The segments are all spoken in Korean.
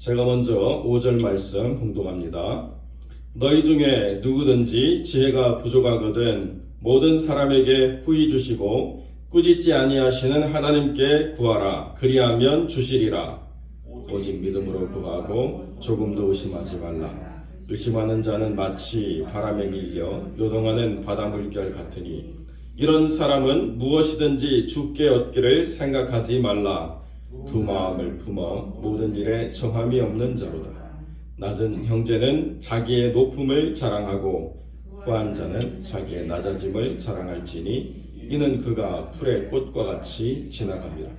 제가 먼저 5절 말씀 봉독합니다. 너희 중에 누구든지 지혜가 부족하거든 모든 사람에게 후히 주시고 꾸짖지 아니하시는 하나님께 구하라. 그리하면 주시리라. 오직 믿음으로 구하고 조금도 의심하지 말라. 의심하는 자는 마치 바람에 밀려 요동하는 바다 물결 같으니 이런 사람은 무엇이든지 주께 얻기를 생각하지 말라. 두 마음을 품어 모든 일에 정함이 없는 자로다. 낮은 형제는 자기의 높음을 자랑하고 후한 자는 자기의 낮아짐을 자랑할지니 이는 그가 풀의 꽃과 같이 지나갑니다.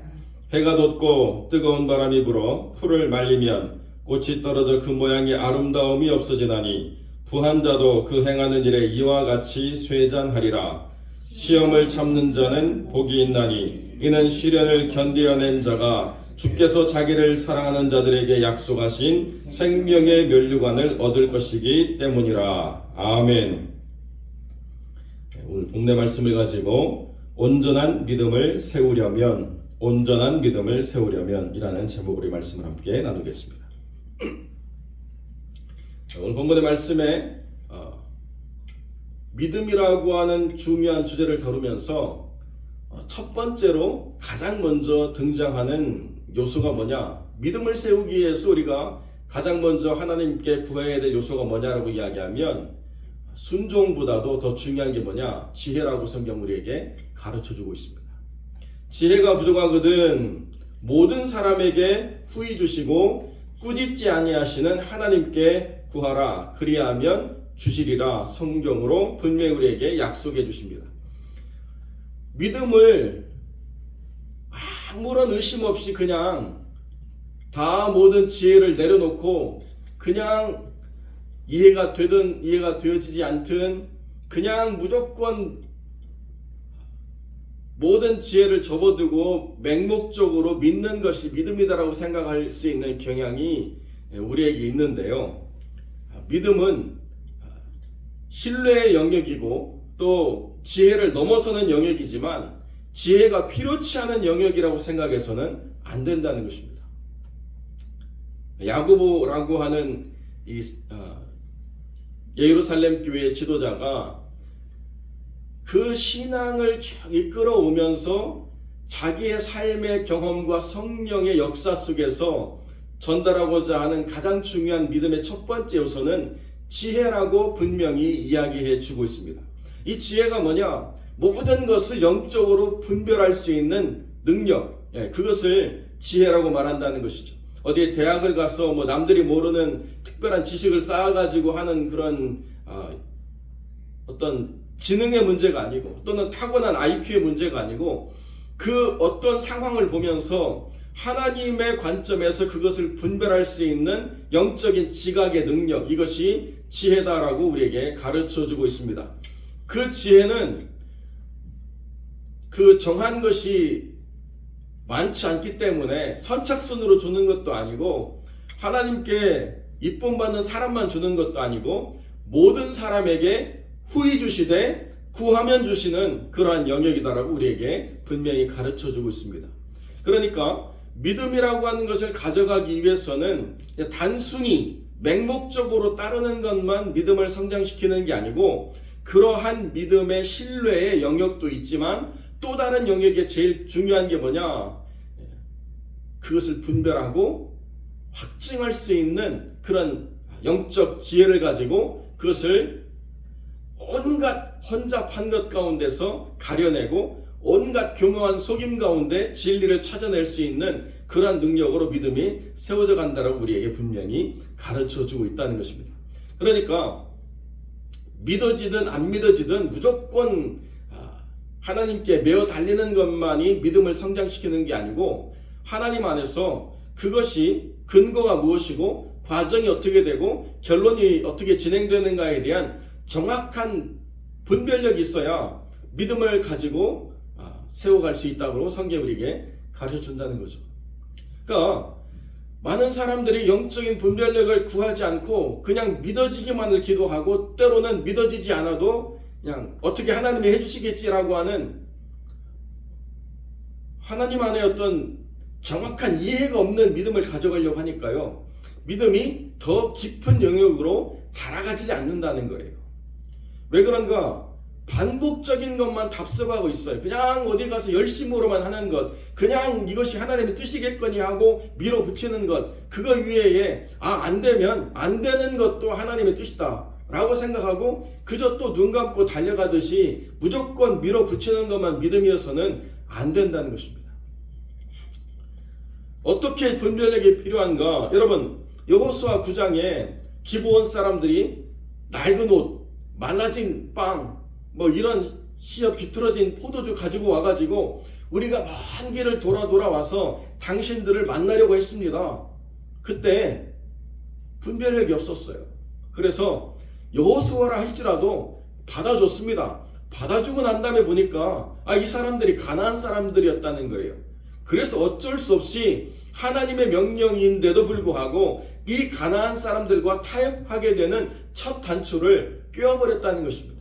해가 돋고 뜨거운 바람이 불어 풀을 말리면 꽃이 떨어져 그 모양의 아름다움이 없어지나니 부한 자도 그 행하는 일에 이와 같이 쇠잔하리라. 시험을 참는 자는 복이 있나니 이는 시련을 견디어낸 자가 주께서 자기를 사랑하는 자들에게 약속하신 생명의 면류관을 얻을 것이기 때문이라. 아멘. 오늘 본문의 말씀을 가지고 온전한 믿음을 세우려면 이라는 제목으로 말씀을 함께 나누겠습니다. 오늘 본문의 말씀에 믿음이라고 하는 중요한 주제를 다루면서 첫 번째로 가장 먼저 등장하는 요소가 뭐냐? 믿음을 세우기 위해서 우리가 가장 먼저 하나님께 구해야 될 요소가 뭐냐라고 이야기하면 순종보다도 더 중요한 게 뭐냐? 지혜라고 성경 우리에게 가르쳐주고 있습니다. 지혜가 부족하거든 모든 사람에게 후히 주시고 꾸짖지 아니하시는 하나님께 구하라. 그리하면 주시리라. 성경으로 분명히 우리에게 약속해 주십니다. 믿음을 아무런 의심 없이 그냥 다 모든 지혜를 내려놓고 그냥 이해가 되든 이해가 되어지지 않든 그냥 무조건 모든 지혜를 접어두고 맹목적으로 믿는 것이 믿음이다라고 생각할 수 있는 경향이 우리에게 있는데요. 믿음은 신뢰의 영역이고 또 지혜를 넘어서는 영역이지만 지혜가 필요치 않은 영역이라고 생각해서는 안 된다는 것입니다. 야고보라고 하는 이 예루살렘 교회의 지도자가 그 신앙을 이끌어오면서 자기의 삶의 경험과 성령의 역사 속에서 전달하고자 하는 가장 중요한 믿음의 첫 번째 요소는 지혜라고 분명히 이야기해 주고 있습니다. 이 지혜가 뭐냐? 모든 것을 영적으로 분별할 수 있는 능력, 그것을 지혜라고 말한다는 것이죠. 어디에 대학을 가서 남들이 모르는 특별한 지식을 쌓아가지고 하는 그런 어떤 지능의 문제가 아니고 또는 타고난 IQ의 문제가 아니고 그 어떤 상황을 보면서 하나님의 관점에서 그것을 분별할 수 있는 영적인 지각의 능력, 이것이 지혜다라고 우리에게 가르쳐주고 있습니다. 그 지혜는 그 정한 것이 많지 않기 때문에 선착순으로 주는 것도 아니고 하나님께 이쁨 받는 사람만 주는 것도 아니고 모든 사람에게 후히 주시되 구하면 주시는 그러한 영역이다라고 우리에게 분명히 가르쳐주고 있습니다. 그러니까 믿음이라고 하는 것을 가져가기 위해서는 단순히 맹목적으로 따르는 것만 믿음을 성장시키는 게 아니고 그러한 믿음의 신뢰의 영역도 있지만 또 다른 영역에 제일 중요한 게 뭐냐? 그것을 분별하고 확증할 수 있는 그런 영적 지혜를 가지고 그것을 온갖 혼잡한 것 가운데서 가려내고 온갖 교묘한 속임 가운데 진리를 찾아낼 수 있는 그러한 능력으로 믿음이 세워져 간다라고 우리에게 분명히 가르쳐주고 있다는 것입니다. 그러니까 믿어지든 안 믿어지든 무조건 하나님께 매어 달리는 것만이 믿음을 성장시키는 게 아니고 하나님 안에서 그것이 근거가 무엇이고 과정이 어떻게 되고 결론이 어떻게 진행되는가에 대한 정확한 분별력이 있어야 믿음을 가지고 세워갈 수 있다고 성경이 우리에게 가르쳐준다는 거죠. 그러니까 많은 사람들이 영적인 분별력을 구하지 않고 그냥 믿어지기만을 기도하고 때로는 믿어지지 않아도 그냥 어떻게 하나님이 해주시겠지라고 하는 하나님 안에 어떤 정확한 이해가 없는 믿음을 가져가려고 하니까요. 믿음이 더 깊은 영역으로 자라가지 않는다는 거예요. 왜 그런가? 반복적인 것만 답습하고 있어요. 그냥 어디 가서 열심으로만 하는 것, 그냥 이것이 하나님의 뜻이겠거니 하고 밀어붙이는 것, 그거 위에 안 되면 안 되는 것도 하나님의 뜻이다 라고 생각하고 그저 또 눈 감고 달려가듯이 무조건 밀어붙이는 것만 믿음이어서는 안 된다는 것입니다. 어떻게 분별력이 필요한가? 여러분, 여호수아 9장에 기브온 사람들이 낡은 옷, 말라진 빵, 이런 시어 비틀어진 포도주 가지고 와가지고 우리가 먼 길을 돌아와서 당신들을 만나려고 했습니다. 그때 분별력이 없었어요. 그래서 여호수아라 할지라도 받아줬습니다. 받아주고 난 다음에 보니까 이 사람들이 가나안 사람들이었다는 거예요. 그래서 어쩔 수 없이 하나님의 명령인데도 불구하고 이 가나안 사람들과 타협하게 되는 첫 단추를 꿰어버렸다는 것입니다.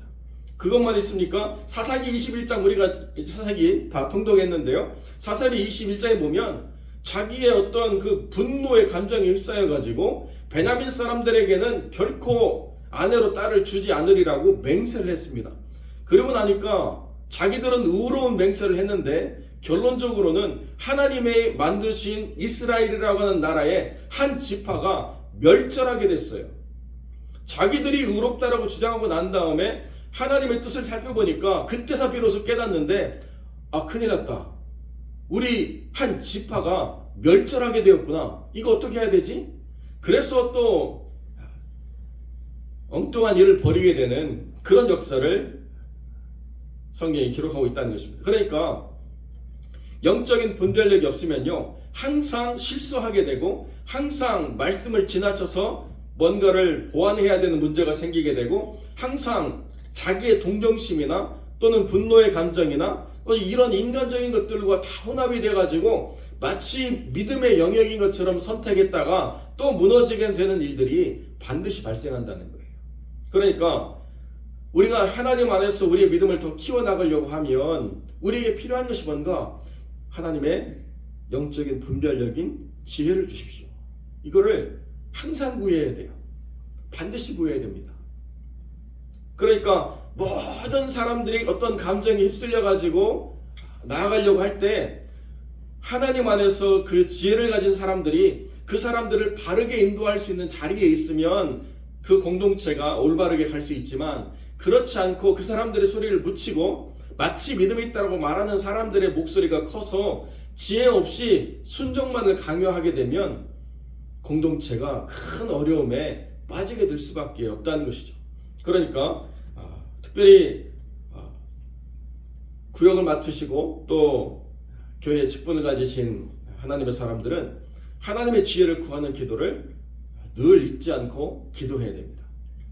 그것만 있습니까? 사사기 21장, 우리가 사사기 다 통독했는데요. 사사기 21장에 보면 자기의 어떤 그 분노의 감정에 휩싸여가지고 베냐민 사람들에게는 결코 아내로 딸을 주지 않으리라고 맹세를 했습니다. 그리고 나니까 자기들은 의로운 맹세를 했는데 결론적으로는 하나님의 만드신 이스라엘이라고 하는 나라의 한 지파가 멸절하게 됐어요. 자기들이 의롭다라고 주장하고 난 다음에 하나님의 뜻을 살펴보니까 그때서 비로소 깨닫는데 큰일 났다. 우리 한 지파가 멸절하게 되었구나. 이거 어떻게 해야 되지? 그래서 또 엉뚱한 일을 벌이게 되는 그런 역사를 성경이 기록하고 있다는 것입니다. 그러니까 영적인 분별력이 없으면요, 항상 실수하게 되고 항상 말씀을 지나쳐서 뭔가를 보완해야 되는 문제가 생기게 되고 항상 자기의 동정심이나 또는 분노의 감정이나 이런 인간적인 것들과 다 혼합이 돼가지고 마치 믿음의 영역인 것처럼 선택했다가 또 무너지게 되는 일들이 반드시 발생한다는 거예요. 그러니까 우리가 하나님 안에서 우리의 믿음을 더 키워나가려고 하면 우리에게 필요한 것이 뭔가? 하나님의 영적인 분별력인 지혜를 주십시오. 이거를 항상 구해야 돼요. 반드시 구해야 됩니다. 그러니까 모든 사람들이 어떤 감정에 휩쓸려 가지고 나아가려고 할 때 하나님 안에서 그 지혜를 가진 사람들이 그 사람들을 바르게 인도할 수 있는 자리에 있으면 그 공동체가 올바르게 갈 수 있지만 그렇지 않고 그 사람들의 소리를 묻히고 마치 믿음이 있다고 말하는 사람들의 목소리가 커서 지혜 없이 순종만을 강요하게 되면 공동체가 큰 어려움에 빠지게 될 수밖에 없다는 것이죠. 그러니까 특별히 구역을 맡으시고 또 교회의 직분을 가지신 하나님의 사람들은 하나님의 지혜를 구하는 기도를 늘 잊지 않고 기도해야 됩니다.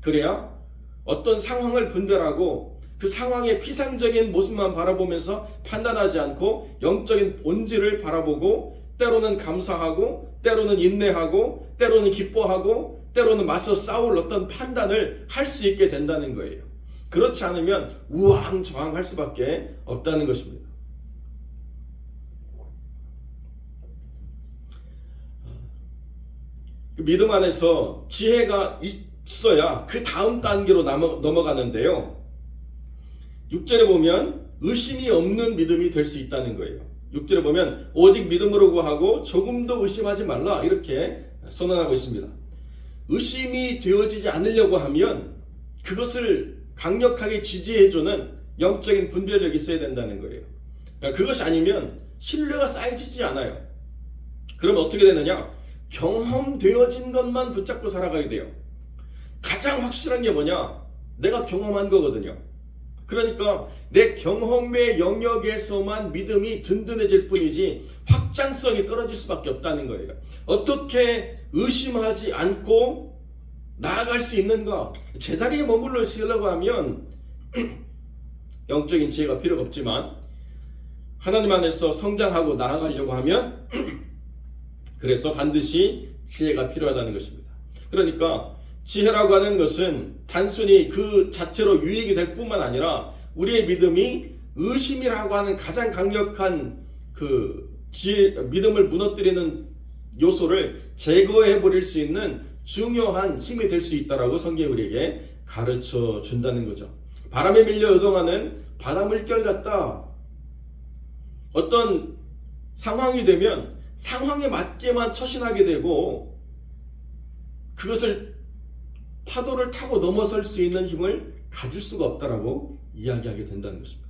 그래야 어떤 상황을 분별하고 그 상황의 피상적인 모습만 바라보면서 판단하지 않고 영적인 본질을 바라보고 때로는 감사하고 때로는 인내하고 때로는 기뻐하고 때로는 맞서 싸울 어떤 판단을 할 수 있게 된다는 거예요. 그렇지 않으면 우왕좌왕할 수밖에 없다는 것입니다. 그 믿음 안에서 지혜가 있어야 그 다음 단계로 넘어가는데요. 6절에 보면 의심이 없는 믿음이 될 수 있다는 거예요. 6절에 보면 오직 믿음으로 구하고 조금도 의심하지 말라 이렇게 선언하고 있습니다. 의심이 되어지지 않으려고 하면 그것을 강력하게 지지해주는 영적인 분별력이 있어야 된다는 거예요. 그것이 아니면 신뢰가 쌓여지지 않아요. 그럼 어떻게 되느냐? 경험되어진 것만 붙잡고 살아가야 돼요. 가장 확실한 게 뭐냐? 내가 경험한 거거든요. 그러니까 내 경험의 영역에서만 믿음이 든든해질 뿐이지 확장성이 떨어질 수밖에 없다는 거예요. 어떻게 의심하지 않고 나아갈 수 있는가? 제자리에 머물러 있으려고 하면 영적인 지혜가 필요가 없지만 하나님 안에서 성장하고 나아가려고 하면 그래서 반드시 지혜가 필요하다는 것입니다. 그러니까 지혜라고 하는 것은 단순히 그 자체로 유익이 될 뿐만 아니라 우리의 믿음이 의심이라고 하는 가장 강력한 그 믿음을 무너뜨리는 요소를 제거해 버릴 수 있는 중요한 힘이 될 수 있다라고 성경이 우리에게 가르쳐 준다는 거죠. 바람에 밀려 요동하는 바다 물결 같다. 어떤 상황이 되면 상황에 맞게만 처신하게 되고 그것을 파도를 타고 넘어설 수 있는 힘을 가질 수가 없다라고 이야기하게 된다는 것입니다.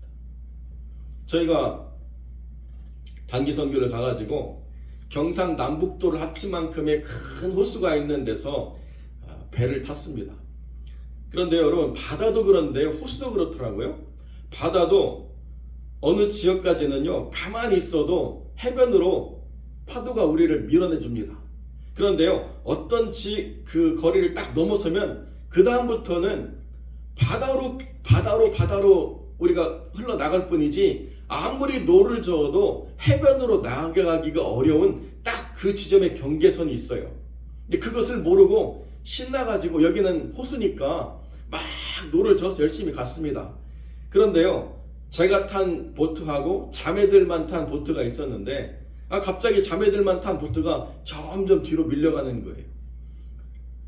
저희가 단기 선교를 가가지고 경상남북도를 합친 만큼의 큰 호수가 있는 데서 배를 탔습니다. 그런데 여러분, 바다도 그런데 호수도 그렇더라고요. 바다도 어느 지역까지는요, 가만히 있어도 해변으로 파도가 우리를 밀어내줍니다. 그런데요, 어떤 그 거리를 딱 넘어서면 그 다음부터는 바다로 우리가 흘러나갈 뿐이지 아무리 노를 저어도 해변으로 나아가기가 어려운 딱 그 지점에 경계선이 있어요. 근데 그것을 모르고 신나가지고 여기는 호수니까 막 노를 저어서 열심히 갔습니다. 그런데요, 제가 탄 보트하고 자매들만 탄 보트가 있었는데 갑자기 자매들만 탄 보트가 점점 뒤로 밀려가는 거예요.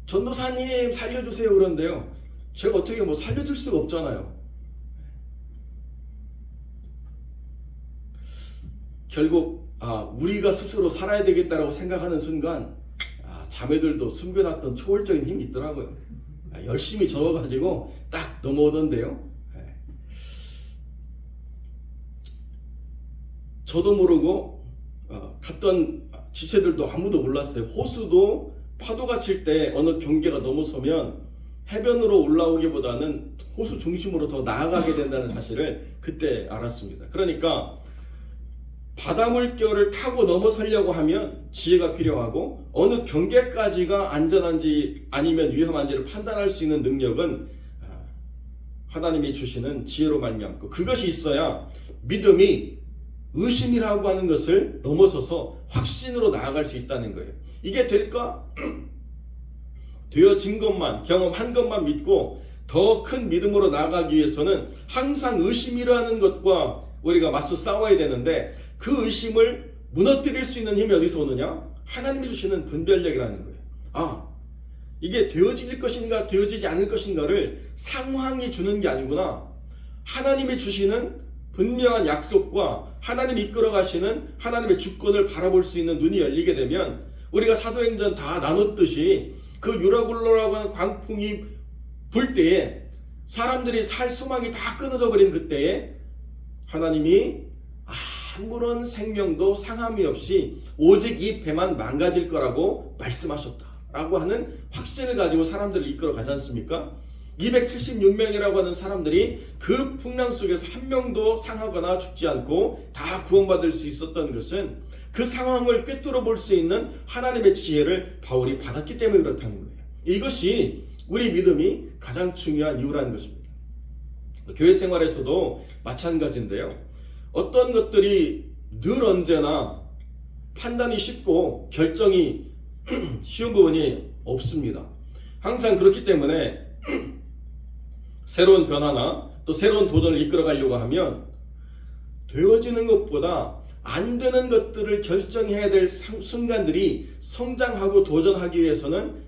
전도사님 살려주세요 그런데요, 제가 어떻게 살려줄 수가 없잖아요. 결국 우리가 스스로 살아야 되겠다라고 생각하는 순간 자매들도 숨겨놨던 초월적인 힘이 있더라고요. 열심히 저어가지고 딱 넘어오던데요. 저도 모르고 갔던 지체들도 아무도 몰랐어요. 호수도 파도가 칠 때 어느 경계가 넘어서면 해변으로 올라오기보다는 호수 중심으로 더 나아가게 된다는 사실을 그때 알았습니다. 그러니까 바다 물결을 타고 넘어서려고 하면 지혜가 필요하고 어느 경계까지가 안전한지 아니면 위험한지를 판단할 수 있는 능력은 하나님이 주시는 지혜로 말미암고, 그것이 있어야 믿음이 의심이라고 하는 것을 넘어서서 확신으로 나아갈 수 있다는 거예요. 이게 될까? 되어진 것만, 경험한 것만 믿고 더 큰 믿음으로 나아가기 위해서는 항상 의심이라는 것과 우리가 맞서 싸워야 되는데, 그 의심을 무너뜨릴 수 있는 힘이 어디서 오느냐? 하나님이 주시는 분별력이라는 거예요. 이게 되어질 것인가 되어지지 않을 것인가를 상황이 주는 게 아니구나. 하나님이 주시는 분명한 약속과 하나님이 이끌어 가시는 하나님의 주권을 바라볼 수 있는 눈이 열리게 되면, 우리가 사도행전 다 나눴듯이 그 유라굴로라고 하는 광풍이 불 때에 사람들이 살 소망이 다 끊어져 버린 그때에 하나님이 아무런 생명도 상함이 없이 오직 이 배만 망가질 거라고 말씀하셨다라고 하는 확신을 가지고 사람들을 이끌어 가지 않습니까? 276명이라고 하는 사람들이 그 풍랑 속에서 한 명도 상하거나 죽지 않고 다 구원받을 수 있었던 것은 그 상황을 꿰뚫어 볼 수 있는 하나님의 지혜를 바울이 받았기 때문에 그렇다는 거예요. 이것이 우리 믿음이 가장 중요한 이유라는 것입니다. 교회 생활에서도 마찬가지인데요, 어떤 것들이 늘 언제나 판단이 쉽고 결정이 쉬운 부분이 없습니다. 항상 그렇기 때문에 새로운 변화나 또 새로운 도전을 이끌어 가려고 하면 되어지는 것보다 안 되는 것들을 결정해야 될 순간들이 성장하고 도전하기 위해서는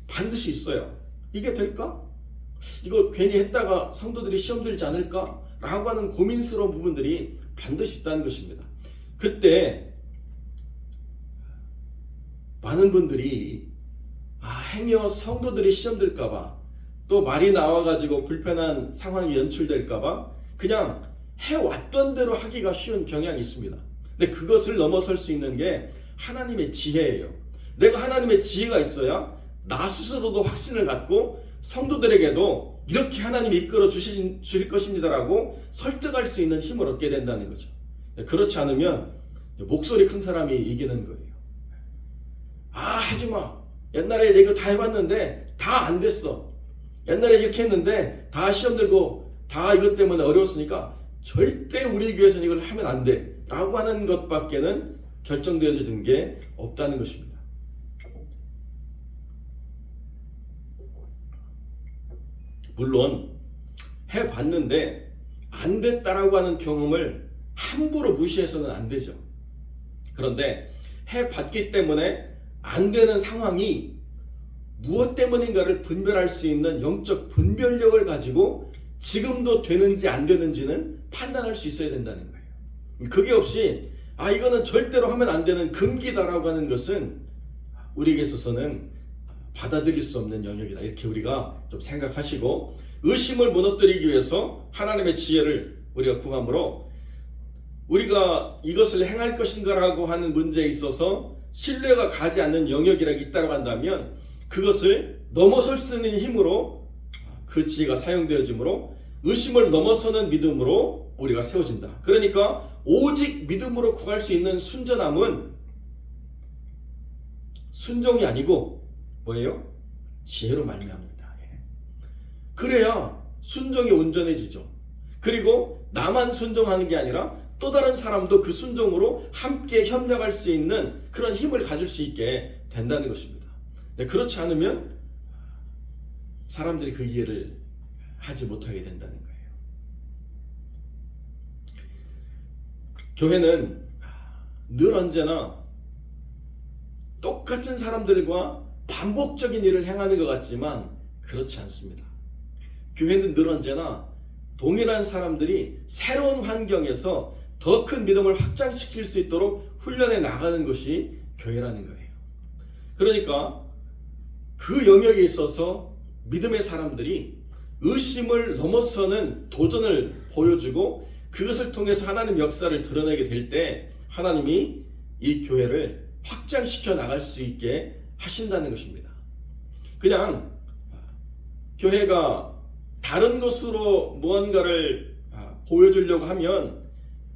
반드시 있어요. 이게 될까? 이거 괜히 했다가 성도들이 시험 들지 않을까? 라고 하는 고민스러운 부분들이 반드시 있다는 것입니다. 그때 많은 분들이 행여 성도들이 시험 들까봐, 또 말이 나와가지고 불편한 상황이 연출될까봐 그냥 해왔던 대로 하기가 쉬운 경향이 있습니다. 근데 그것을 넘어설 수 있는 게 하나님의 지혜예요. 내가 하나님의 지혜가 있어야 나 스스로도 확신을 갖고 성도들에게도 이렇게 하나님이 이끌어 주실 것입니다라고 설득할 수 있는 힘을 얻게 된다는 거죠. 그렇지 않으면 목소리 큰 사람이 이기는 거예요. 하지마. 옛날에 내가 다 해봤는데 다 안 됐어. 옛날에 이렇게 했는데 다 시험 들고 다 이것 때문에 어려웠으니까 절대 우리 교회에서는 이걸 하면 안 돼 라고 하는 것밖에는 결정되어지는 게 없다는 것입니다. 물론 해봤는데 안 됐다라고 하는 경험을 함부로 무시해서는 안 되죠. 그런데 해봤기 때문에 안 되는 상황이 무엇 때문인가를 분별할 수 있는 영적 분별력을 가지고 지금도 되는지 안 되는지는 판단할 수 있어야 된다는 거예요. 그게 없이 이거는 절대로 하면 안 되는 금기다라고 하는 것은 우리에게 있어서는 받아들일 수 없는 영역이다. 이렇게 우리가 좀 생각하시고, 의심을 무너뜨리기 위해서 하나님의 지혜를 우리가 구함으로 우리가 이것을 행할 것인가라고 하는 문제에 있어서 신뢰가 가지 않는 영역이라고 있다고 한다면 그것을 넘어설 수 있는 힘으로 그 지혜가 사용되어지므로 의심을 넘어서는 믿음으로 우리가 세워진다. 그러니까 오직 믿음으로 구할 수 있는 순전함은 순종이 아니고 뭐예요? 지혜로 말미암는다. 그래야 순종이 온전해지죠. 그리고 나만 순종하는 게 아니라 또 다른 사람도 그 순종으로 함께 협력할 수 있는 그런 힘을 가질 수 있게 된다는 것입니다. 그렇지 않으면 사람들이 그 이해를 하지 못하게 된다는 거예요. 교회는 늘 언제나 똑같은 사람들과 반복적인 일을 행하는 것 같지만 그렇지 않습니다. 교회는 늘 언제나 동일한 사람들이 새로운 환경에서 더 큰 믿음을 확장시킬 수 있도록 훈련해 나가는 것이 교회라는 거예요. 그러니까 그 영역에 있어서 믿음의 사람들이 의심을 넘어서는 도전을 보여주고 그것을 통해서 하나님 역사를 드러내게 될 때 하나님이 이 교회를 확장시켜 나갈 수 있게 하신다는 것입니다. 그냥 교회가 다른 것으로 무언가를 보여주려고 하면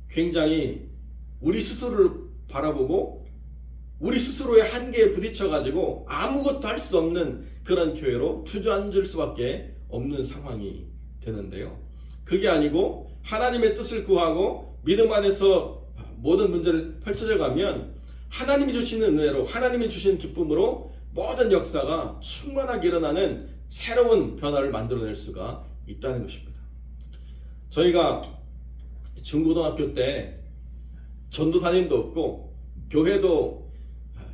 굉장히 우리 스스로를 바라보고 우리 스스로의 한계에 부딪혀가지고 아무것도 할 수 없는 그런 교회로 주저앉을 수밖에 없는 상황이 되는데요. 그게 아니고 하나님의 뜻을 구하고 믿음 안에서 모든 문제를 펼쳐져 가면 하나님이 주시는 은혜로 하나님이 주신 기쁨으로 모든 역사가 충만하게 일어나는 새로운 변화를 만들어낼 수가 있다는 것입니다. 저희가 중고등학교 때 전도사님도 없고 교회도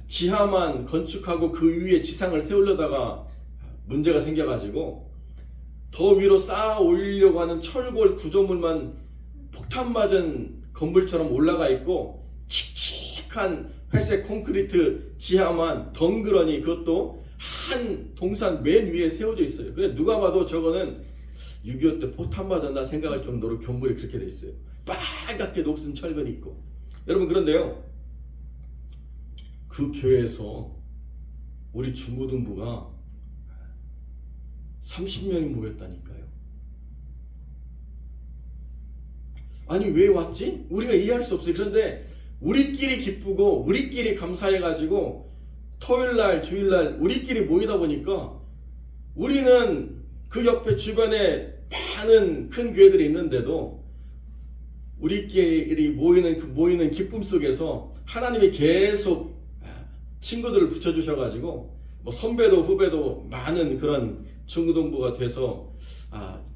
지하만 건축하고 그 위에 지상을 세우려다가 문제가 생겨가지고 더 위로 쌓아 올리려고 하는 철골 구조물만 폭탄 맞은 건물처럼 올라가 있고 칙칙한 회색 콘크리트 지하만 덩그러니 그것도 한 동산 맨 위에 세워져 있어요. 그래 누가 봐도 저거는 6.25 때 포탄 맞았나 생각할 정도로 건물이 그렇게 돼 있어요. 빨갛게 녹슨 철근이 있고. 여러분 그런데요, 그 교회에서 우리 중고등부가 30명이 모였다니까요. 아니 왜 왔지? 우리가 이해할 수 없어요. 그런데 우리끼리 기쁘고 우리끼리 감사해가지고 토요일날 주일날 우리끼리 모이다 보니까 우리는 그 옆에 주변에 많은 큰 교회들이 있는데도 우리끼리 모이는 기쁨 속에서 하나님이 계속 친구들을 붙여주셔가지고 뭐 선배도 후배도 많은 그런 중고등부가 돼서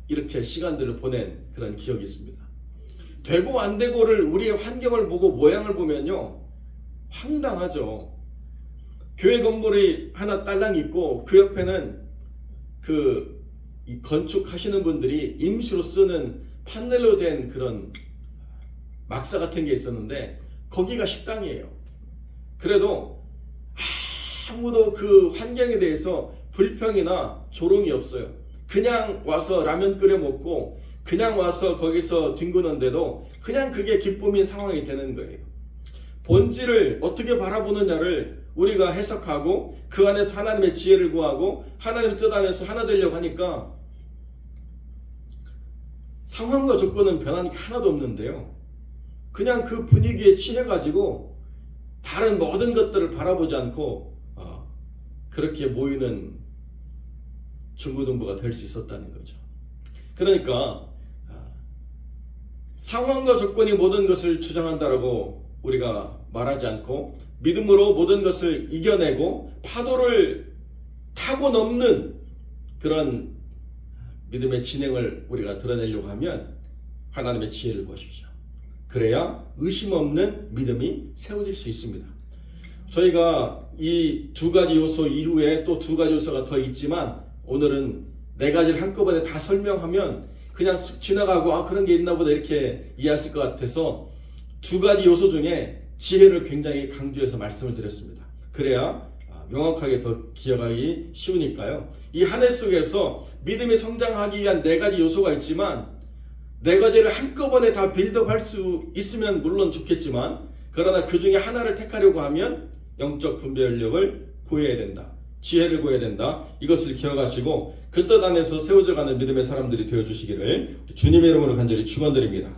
이렇게 시간들을 보낸 그런 기억이 있습니다. 되고 안 되고를 우리의 환경을 보고 모양을 보면요 황당하죠. 교회 건물이 하나 딸랑 있고 그 옆에는 이 건축하시는 분들이 임시로 쓰는 판넬로 된 그런 막사 같은 게 있었는데 거기가 식당이에요. 그래도 아무도 그 환경에 대해서 불평이나 조롱이 없어요. 그냥 와서 라면 끓여 먹고 그냥 와서 거기서 뒹구는데도 그냥 그게 기쁨인 상황이 되는 거예요. 본질을 어떻게 바라보느냐를 우리가 해석하고 그 안에서 하나님의 지혜를 구하고 하나님의 뜻 안에서 하나 되려고 하니까 상황과 조건은 변한 게 하나도 없는데요. 그냥 그 분위기에 취해가지고 다른 모든 것들을 바라보지 않고 그렇게 모이는 중고등부가 될 수 있었다는 거죠. 그러니까 상황과 조건이 모든 것을 주장한다라고 우리가 말하지 않고 믿음으로 모든 것을 이겨내고 파도를 타고 넘는 그런 믿음의 진행을 우리가 드러내려고 하면 하나님의 지혜를 구하십시오. 그래야 의심 없는 믿음이 세워질 수 있습니다. 저희가 이 두 가지 요소 이후에 또 두 가지 요소가 더 있지만 오늘은 네 가지를 한꺼번에 다 설명하면 그냥 쓱 지나가고 그런 게 있나 보다 이렇게 이해하실 것 같아서 두 가지 요소 중에 지혜를 굉장히 강조해서 말씀을 드렸습니다. 그래야 명확하게 더 기억하기 쉬우니까요. 이 한 해 속에서 믿음이 성장하기 위한 네 가지 요소가 있지만 네 가지를 한꺼번에 다 빌드업할 수 있으면 물론 좋겠지만 그러나 그 중에 하나를 택하려고 하면 영적 분별력을 구해야 된다. 지혜를 구해야 된다. 이것을 기억하시고 그 뜻 안에서 세워져가는 믿음의 사람들이 되어주시기를 주님의 이름으로 간절히 축원드립니다.